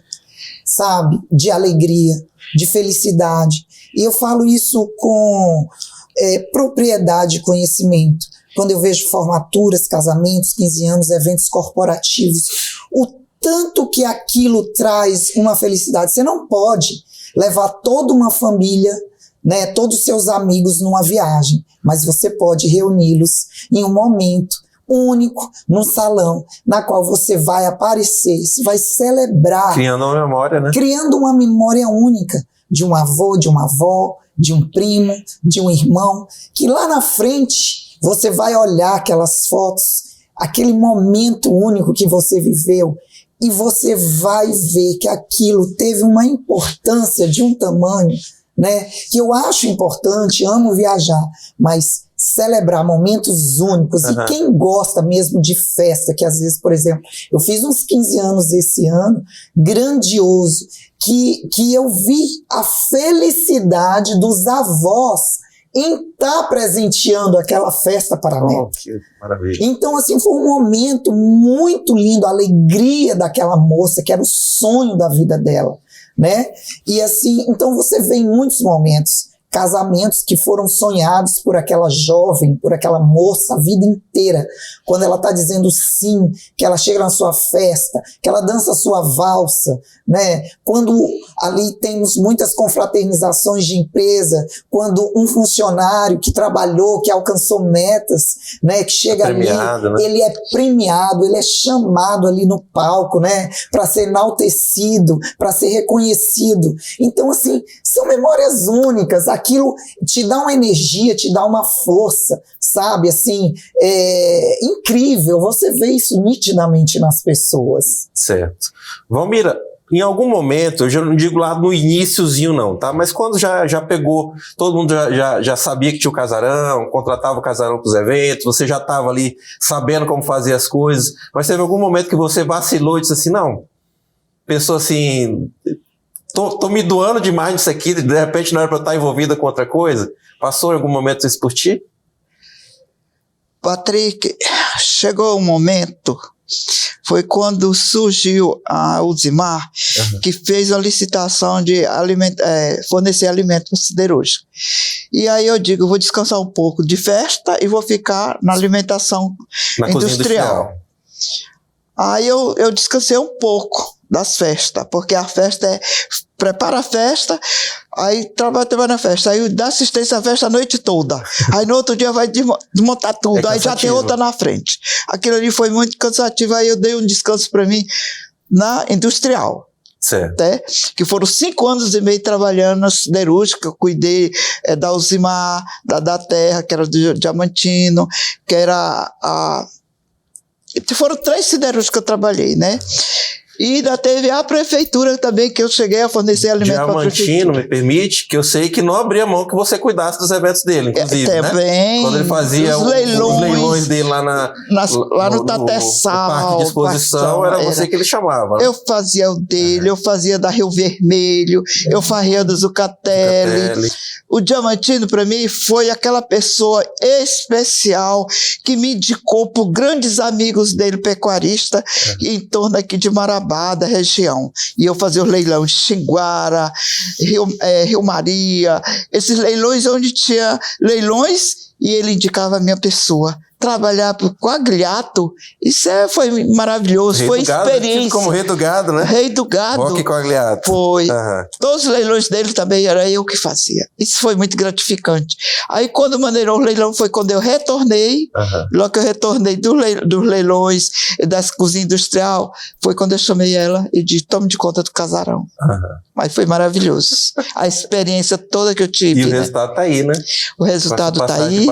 sabe? De alegria, de felicidade. E eu falo isso com propriedade e conhecimento. Quando eu vejo formaturas, casamentos, 15 anos, eventos corporativos, o tanto que aquilo traz uma felicidade. Você não pode levar toda uma família, né, todos os seus amigos numa viagem, mas você pode reuni-los em um momento único, num salão, na qual você vai aparecer, você vai celebrar. Criando uma memória, né? Criando uma memória única de um avô, de uma avó, de um primo, de um irmão, que lá na frente você vai olhar aquelas fotos, aquele momento único que você viveu, e você vai ver que aquilo teve uma importância de um tamanho, né, que eu acho importante, amo viajar, mas celebrar momentos únicos. E quem gosta mesmo de festa, que às vezes, por exemplo, eu fiz uns 15 anos esse ano, grandioso, que eu vi a felicidade dos avós em estar presenteando aquela festa para a neta. Que maravilha. Então, assim, foi um momento muito lindo, a alegria daquela moça, que era o sonho da vida dela, né? E assim, então você vê em muitos momentos casamentos que foram sonhados por aquela jovem, por aquela moça a vida inteira, quando ela está dizendo sim, que ela chega na sua festa, que ela dança a sua valsa, né? Quando ali temos muitas confraternizações de empresa, quando um funcionário que trabalhou, que alcançou metas, né, que chega premiado, ali, né? Ele é premiado, ele é chamado ali no palco, né, para ser enaltecido, para ser reconhecido. Então, assim, são memórias únicas. Aquilo te dá uma energia, te dá uma força, sabe? Assim, incrível. Você vê isso nitidamente nas pessoas. Certo. Valmira, em algum momento, eu já não digo lá no iniciozinho não, tá? Mas quando já pegou, todo mundo já sabia que tinha o casarão, contratava o casarão para os eventos, você já estava ali sabendo como fazer as coisas, mas teve algum momento que você vacilou e disse assim, não, pensou assim, tô me doando demais nisso aqui, de repente não era para eu estar envolvida com outra coisa? Passou em algum momento isso por ti? Patrick, chegou um momento, foi quando surgiu a Uzimar, que fez a licitação de fornecer alimento para siderúrgica. E aí eu digo, eu vou descansar um pouco de festa e vou ficar na alimentação industrial. Aí eu descansei um pouco, das festas, porque a festa prepara a festa, aí trabalha na festa, aí dá assistência à festa a noite toda, aí no outro dia vai desmontar tudo, aí já tem outra na frente. Aquilo ali foi muito cansativo, aí eu dei um descanso para mim na industrial. Certo. Que foram 5 anos e meio trabalhando na siderúrgica, eu cuidei da Usimar, da Terra, que era do Diamantino, que era foram 3 siderúrgicas que eu trabalhei, né? E ainda teve a prefeitura também, que eu cheguei a fornecer alimento para a prefeitura. Diamantino, me permite, que eu sei que não abria mão que você cuidasse dos eventos dele, inclusive, também, né? Quando ele fazia os leilões dele lá no Tatessal, no parque de exposição, era você que ele chamava. Eu fazia o dele, eu fazia da Rio Vermelho, eu fazia do Zucatelli. O Diamantino, para mim, foi aquela pessoa especial que me indicou por grandes amigos dele, pecuarista, em torno aqui de Marabá, da região. E eu fazia os leilões Xinguara, Rio Maria, esses leilões onde tinha leilões e ele indicava a minha pessoa. Trabalhar para o Quagliato, isso foi maravilhoso, foi experiência. Tipo como Rei do Gado, né? Rei do Gado. Roque Quagliato. Foi. Todos os leilões dele também era eu que fazia. Isso foi muito gratificante. Aí quando maneirou o leilão foi quando eu retornei, logo que eu retornei dos leilões das cozinhas industrial, foi quando eu chamei ela e disse, tome de conta do casarão. Mas foi maravilhoso. A experiência toda que eu tive. E o resultado tá aí, né? O resultado tá aí.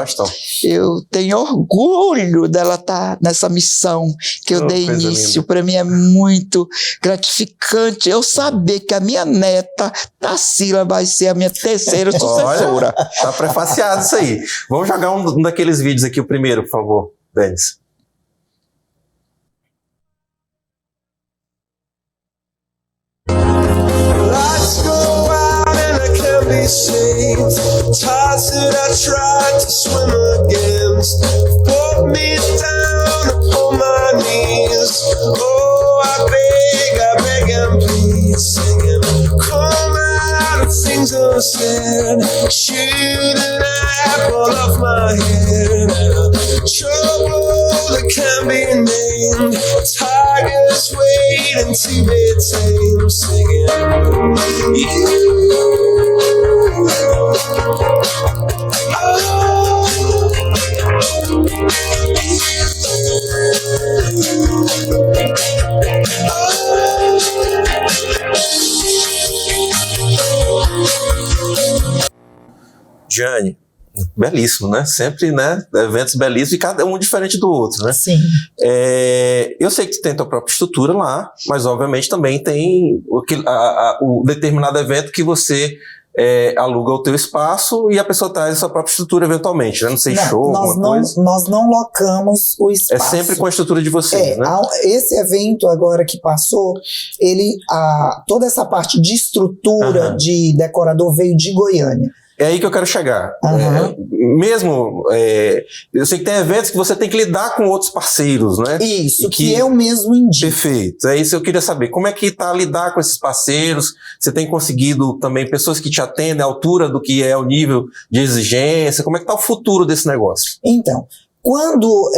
Eu tenho orgulho dela estar nessa missão que eu dei início. Para mim é muito gratificante eu saber que a minha neta, Tarsila, vai ser a minha 3ª sucessora. Olha, tá prefaciado isso aí. Vamos jogar um daqueles vídeos aqui, o primeiro, por favor, Denis. Let's go out and I can't be saved. Tides that I tried to swim against pulled me down upon my knees. Oh, I beg and plead, singing, come out of things unsaid. Shoot an apple off my head. Trouble that can't be named. Tigers waiting to be tamed, singing, Jane, belíssimo, né? Sempre, né? Eventos belíssimos e cada um diferente do outro, né? Sim. Eu sei que tu tem a tua própria estrutura lá, mas obviamente também tem o determinado evento que você aluga o teu espaço e a pessoa traz a sua própria estrutura eventualmente, né? Não sei, show, alguma coisa. Nós não locamos o espaço. É sempre com a estrutura de vocês, né? Esse evento agora que passou, toda essa parte de estrutura de decorador veio de Goiânia. É aí que eu quero chegar. Eu sei que tem eventos que você tem que lidar com outros parceiros, né? Isso, que eu mesmo indico. Perfeito. É isso que eu queria saber. Como é que tá lidar com esses parceiros? Você tem conseguido também pessoas que te atendem à altura do que é o nível de exigência? Como é que tá o futuro desse negócio? Então, quando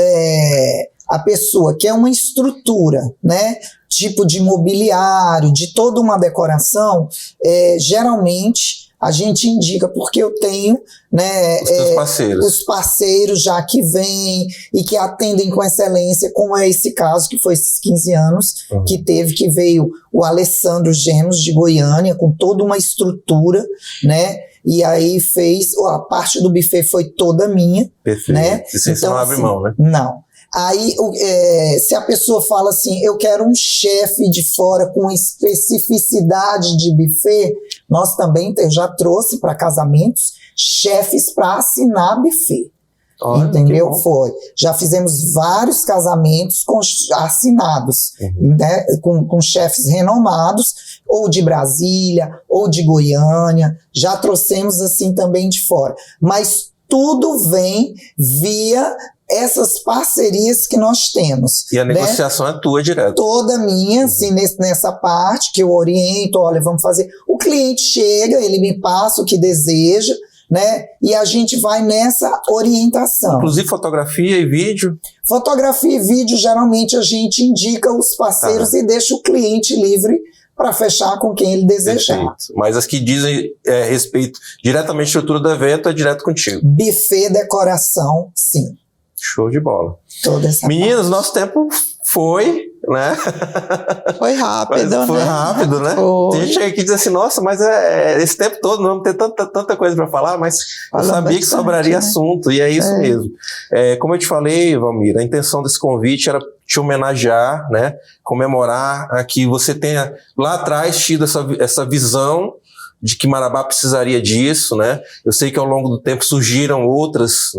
a pessoa quer uma estrutura, né? Tipo de mobiliário, de toda uma decoração, geralmente a gente indica, porque eu tenho, né, os parceiros já que vêm e que atendem com excelência, como é esse caso, que foi esses 15 anos, que veio o Alessandro Gemos de Goiânia, com toda uma estrutura, né, e aí a parte do buffet foi toda minha. Perfeito. Né? Você então, não abre mão, né? Não. Aí, se a pessoa fala assim, eu quero um chefe de fora com especificidade de buffet, nós também, eu já trouxe para casamentos chefes para assinar buffet. Entendeu? Foi. Já fizemos vários casamentos assinados, né? com chefes renomados, ou de Brasília, ou de Goiânia. Já trouxemos assim também de fora. Mas tudo vem via essas parcerias que nós temos. E a negociação é tua direto? Toda minha, assim, nessa parte que eu oriento, olha, vamos fazer. O cliente chega, ele me passa o que deseja, né? E a gente vai nessa orientação. Inclusive fotografia e vídeo? Fotografia e vídeo, geralmente a gente indica os parceiros e deixa o cliente livre para fechar com quem ele desejar. Perfeito. Mas as que dizem respeito diretamente à estrutura do evento é direto contigo. Buffet, decoração, sim. Show de bola. Toda essa Meninos, nosso tempo foi, né? Foi rápido, né? Foi rápido, né? Foi. Tem gente chega aqui e diz assim, nossa, mas esse tempo todo não vamos ter tanta coisa para falar, mas eu sabia que sobraria, né, assunto, e é isso mesmo. Como eu te falei, Valmira, a intenção desse convite era te homenagear, né? Comemorar que você tenha lá atrás tido essa visão de que Marabá precisaria disso, né? Eu sei que ao longo do tempo surgiram outras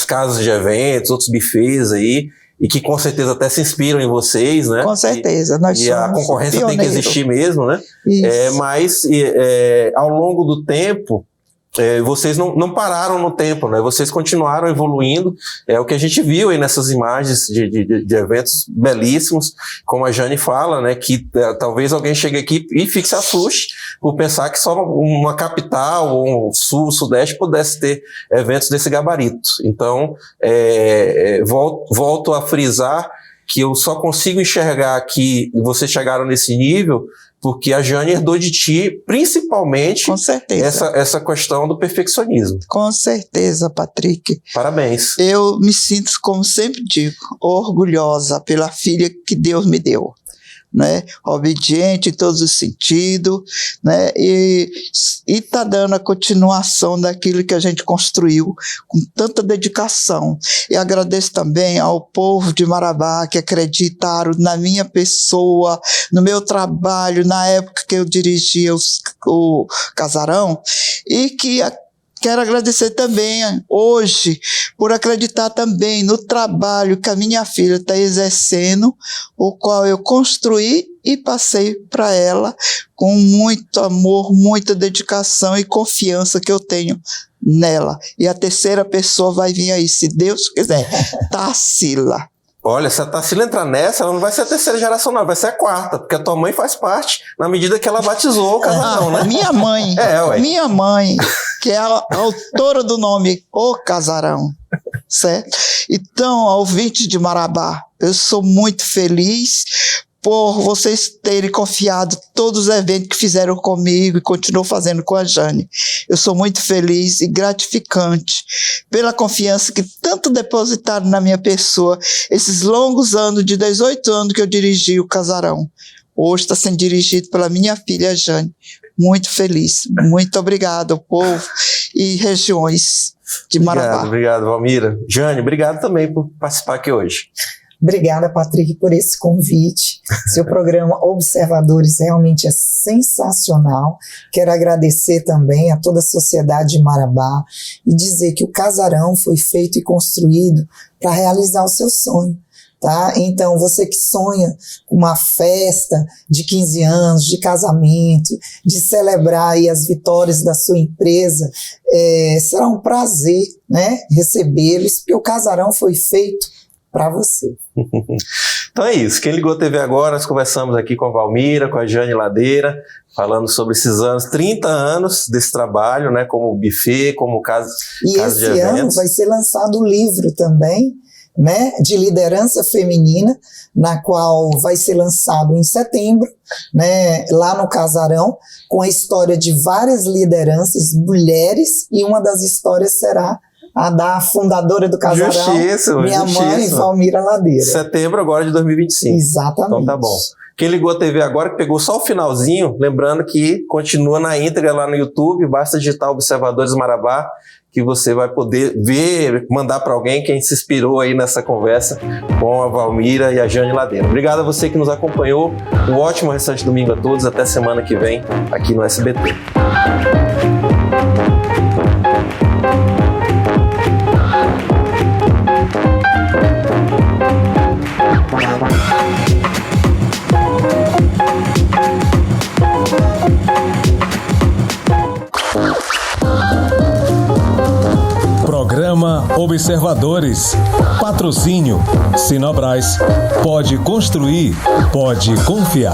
casas de eventos, outros buffets aí, e que com certeza até se inspiram em vocês, né? Com certeza, nós somos a concorrência pioneiros. tem que existir mesmo, né? Mas ao longo do tempo, vocês não pararam no tempo, né? Vocês continuaram evoluindo. É o que a gente viu aí nessas imagens de eventos belíssimos, como a Jane fala, né? Que talvez alguém chegue aqui e fique se assuste por pensar que só uma capital, ou um sul, sudeste, pudesse ter eventos desse gabarito. Então, volto a frisar que eu só consigo enxergar que vocês chegaram nesse nível porque a Jane herdou de ti, principalmente, com certeza, essa questão do perfeccionismo. Com certeza, Patrick. Parabéns. Eu me sinto, como sempre digo, orgulhosa pela filha que Deus me deu, né? Obediente em todos os sentidos, né? E está dando a continuação daquilo que a gente construiu com tanta dedicação. E agradeço também ao povo de Marabá que acreditaram na minha pessoa, no meu trabalho, na época que eu dirigia o Casarão, e que quero agradecer também hoje por acreditar também no trabalho que a minha filha está exercendo, o qual eu construí e passei para ela com muito amor, muita dedicação e confiança que eu tenho nela. E a terceira pessoa vai vir aí, se Deus quiser, Tarsila. Olha, se a Tarsila entrar nessa, ela não vai ser a terceira geração, não, vai ser a quarta, porque a tua mãe faz parte na medida que ela batizou o Casarão, né? Minha mãe, minha mãe, que é a autora do nome O Casarão, certo? Então, ao ouvinte de Marabá, eu sou muito feliz por vocês terem confiado todos os eventos que fizeram comigo e continuam fazendo com a Jane. Eu sou muito feliz e gratificante pela confiança que tanto depositaram na minha pessoa esses longos anos, de 18 anos que eu dirigi o Casarão. Hoje está sendo dirigido pela minha filha Jane. Muito feliz. Muito obrigado ao povo e regiões de Marabá. Obrigado, Valmira. Jane, obrigado também por participar aqui hoje. Obrigada, Patrick, por esse convite. Seu programa Observadores realmente é sensacional. Quero agradecer também a toda a sociedade de Marabá e dizer que o Casarão foi feito e construído para realizar o seu sonho. Tá? Então, você que sonha com uma festa de 15 anos, de casamento, de celebrar aí as vitórias da sua empresa, será um prazer, né, recebê-los, porque o Casarão foi feito para você. Então é isso. Quem ligou a TV agora, nós conversamos aqui com a Valmira, com a Jane Ladeira, falando sobre esses anos, 30 anos desse trabalho, né, como buffet, como casa de eventos. E esse ano vai ser lançado o livro também, né, de liderança feminina, na qual vai ser lançado em setembro, né, lá no Casarão, com a história de várias lideranças, mulheres, e uma das histórias será a da fundadora do Casarão, minha mãe, Valmira Ladeira. Setembro agora de 2025. Exatamente. Então tá bom. Quem ligou a TV agora, que pegou só o finalzinho, lembrando que continua na íntegra lá no YouTube, basta digitar Observadores Marabá, que você vai poder ver, mandar para alguém quem se inspirou aí nessa conversa com a Valmira e a Jane Ladeira. Obrigado a você que nos acompanhou. Um ótimo restante domingo a todos. Até semana que vem aqui no SBT. Programa Observadores. Patrocínio Sinobras. Pode construir, pode confiar.